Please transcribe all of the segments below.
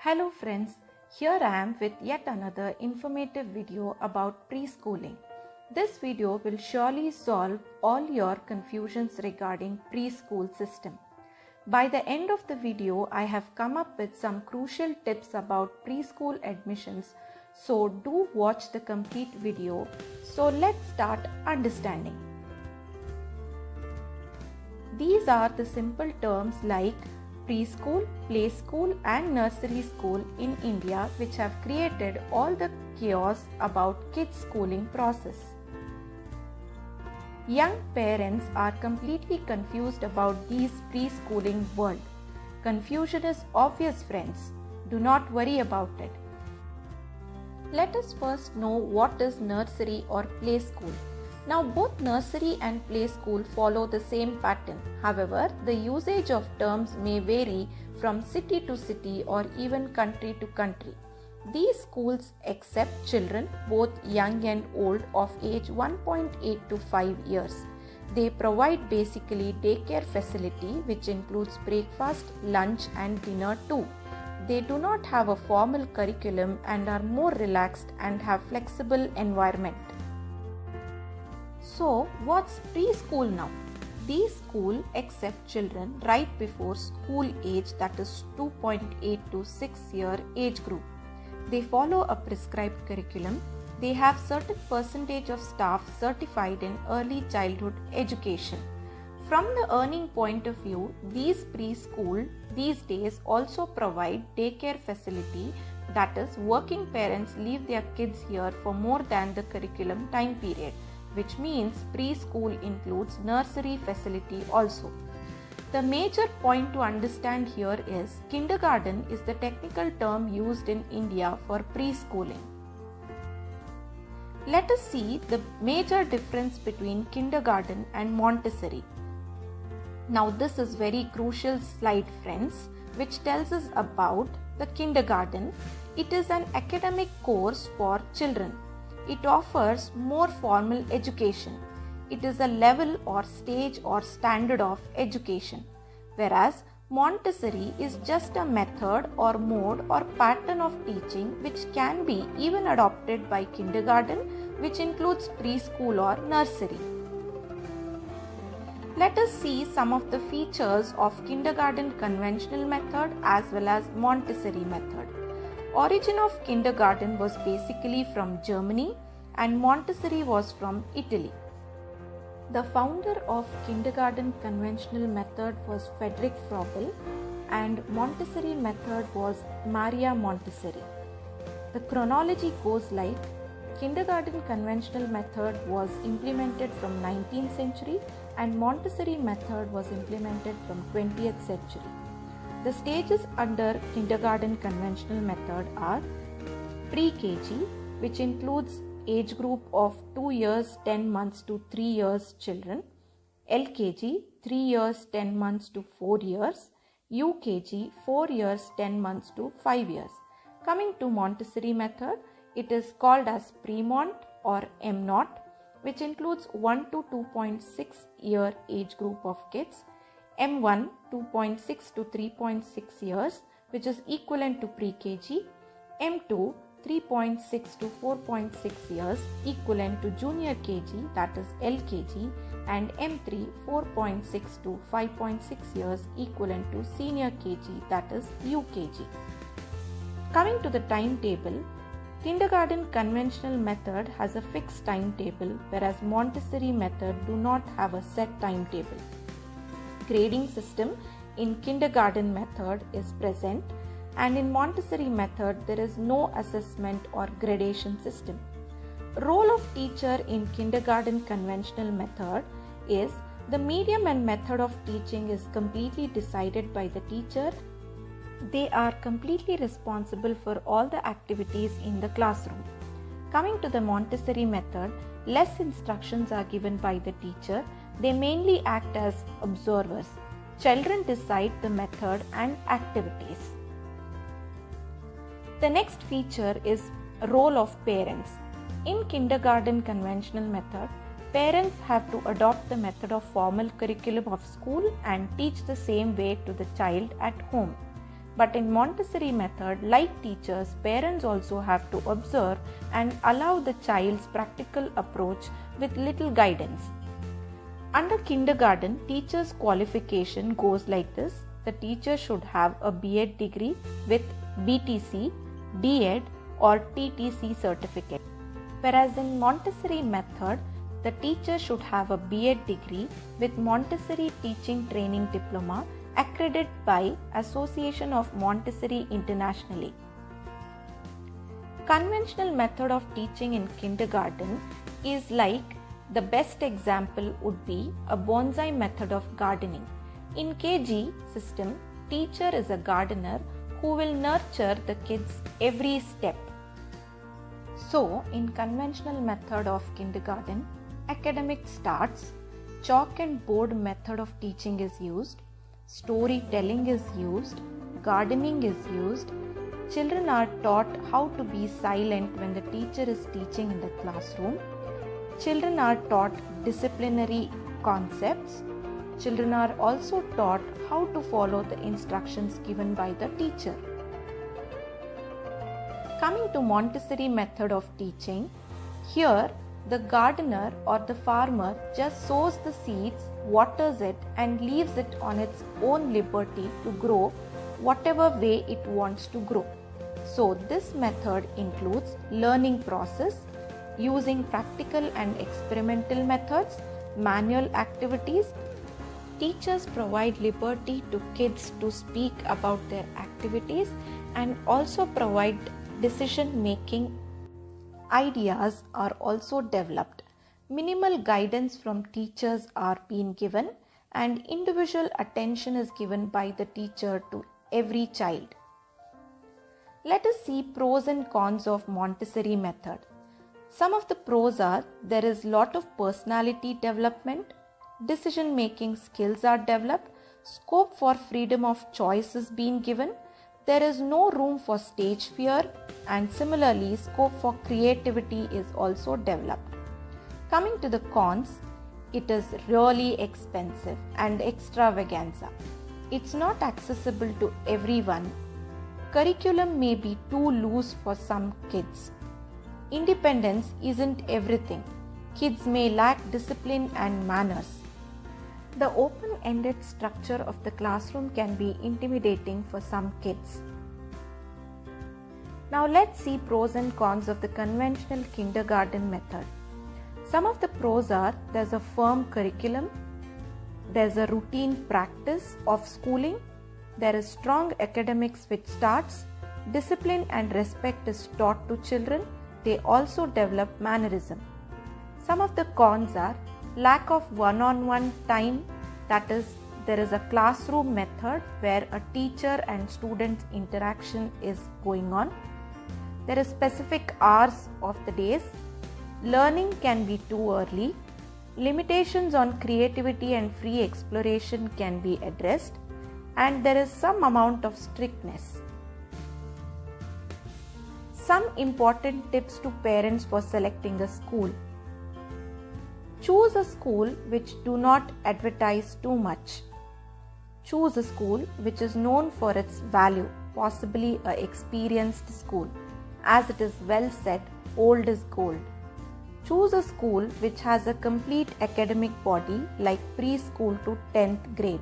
Hello friends, here I am with yet another informative video about preschooling. This video will surely solve all your confusions regarding preschool system. By the end of the video, I have come up with some crucial tips about preschool admissions, so do watch the complete video. So let's start understanding. These are the simple terms like preschool, play school and nursery school in India, which have created all the chaos about kids' schooling process. Young parents are completely confused about these preschooling world. Confusion is obvious, friends. Do not worry about it. Let us first know what is nursery or play school. Now both nursery and play school follow the same pattern. However, the usage of terms may vary from city to city or even country to country. These schools accept children, both young and old, of age 1.8 to 5 years. They provide basically daycare facility which includes breakfast, lunch and dinner too. They do not have a formal curriculum and are more relaxed and have flexible environment. So, what's preschool now? These schools accept children right before school age, that is 2.8 to 6 year age group. They follow a prescribed curriculum. They have certain percentage of staff certified in early childhood education. From the earning point of view, these preschool these days also provide daycare facility, that is working parents leave their kids here for more than the curriculum time period, which means preschool includes nursery facility also. The major point to understand here is kindergarten is the technical term used in India for preschooling. Let us see the major difference between kindergarten and Montessori. Now this is very crucial slide, friends, which tells us about the kindergarten. It is an academic course for children. It offers more formal education. It is a level or stage or standard of education. Whereas Montessori is just a method or mode or pattern of teaching which can be even adopted by kindergarten, which includes preschool or nursery. Let us see some of the features of kindergarten conventional method as well as Montessori method. Origin of kindergarten was basically from Germany and Montessori was from Italy. The founder of kindergarten conventional method was Frederick Froebel and Montessori method was Maria Montessori. The chronology goes like kindergarten conventional method was implemented from 19th century and Montessori method was implemented from 20th century. The stages under kindergarten conventional method are pre-KG, which includes age group of 2 years 10 months to 3 years children, LKG 3 years 10 months to 4 years, UKG 4 years 10 months to 5 years. Coming to Montessori method, it is called as Pre-Mont or M0, which includes 1 to 2.6 year age group of kids, M1 2.6 to 3.6 years, which is equivalent to pre-KG, M2 3.6 to 4.6 years, equivalent to junior KG, that is LKG, and M3 4.6 to 5.6 years, equivalent to senior KG, that is UKG. Coming to the timetable, kindergarten conventional method has a fixed timetable, whereas Montessori method do not have a set timetable. Grading system in kindergarten method is present, and in Montessori method there is no assessment or gradation system. Role of teacher in kindergarten conventional method is the medium and method of teaching is completely decided by the teacher. They are completely responsible for all the activities in the classroom. Coming to the Montessori method, less instructions are given by the teacher. They mainly act as observers. Children decide the method and activities. The next feature is role of parents. In kindergarten conventional method, parents have to adopt the method of formal curriculum of school and teach the same way to the child at home. But in Montessori method, like teachers, parents also have to observe and allow the child's practical approach with little guidance. Under kindergarten, teacher's qualification goes like this. The teacher should have a B.Ed degree with BTC, D.Ed or TTC certificate. Whereas in Montessori method, the teacher should have a B.Ed degree with Montessori Teaching Training Diploma accredited by Association of Montessori internationally. Conventional method of teaching in kindergarten is like the best example would be a bonsai method of gardening. In KG system, teacher is a gardener who will nurture the kids every step. So, in conventional method of kindergarten, academic starts, chalk and board method of teaching is used, storytelling is used, gardening is used, children are taught how to be silent when the teacher is teaching in the classroom, children are taught disciplinary concepts, children are also taught how to follow the instructions given by the teacher. Coming to Montessori method of teaching, here the gardener or the farmer just sows the seeds, waters it and leaves it on its own liberty to grow whatever way it wants to grow. So this method includes learning process, using practical and experimental methods, manual activities. Teachers provide liberty to kids to speak about their activities and also provide decision-making. Ideas are also developed. Minimal guidance from teachers are being given and individual attention is given by the teacher to every child. Let us see pros and cons of Montessori method. Some of the pros are there is lot of personality development, decision-making skills are developed, scope for freedom of choice is being given, there is no room for stage fear, and similarly scope for creativity is also developed. Coming to the cons, it is really expensive and extravaganza. It's not accessible to everyone. Curriculum may be too loose for some kids. Independence isn't everything. Kids may lack discipline and manners. The open-ended structure of the classroom can be intimidating for some kids. Now let's see pros and cons of the conventional kindergarten method. Some of the pros are there's a firm curriculum, there's a routine practice of schooling, there is strong academics which starts, discipline and respect is taught to children, they also develop mannerism. Some of the cons are lack of one-on-one time, that is, there is a classroom method where a teacher and student interaction is going on. There is specific hours of the days. Learning can be too early. Limitations on creativity and free exploration can be addressed. And there is some amount of strictness. Some important tips to parents for selecting a school. Choose a school which do not advertise too much. Choose a school which is known for its value, possibly an experienced school. As it is well said, old is gold. Choose a school which has a complete academic body like preschool to 10th grade.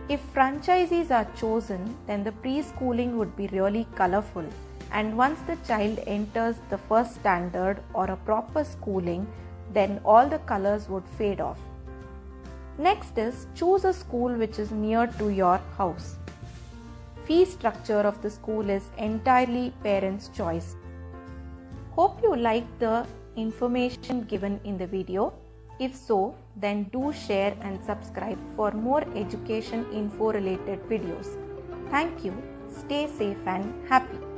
If franchisees are chosen, then the preschooling would be really colorful, and once the child enters the first standard or a proper schooling, then all the colors would fade off. Next is choose a school which is near to your house. Fee structure of the school is entirely parents' choice. Hope you liked the information given in the video. If so, then do share and subscribe for more education info related videos. Thank you. Stay safe and happy.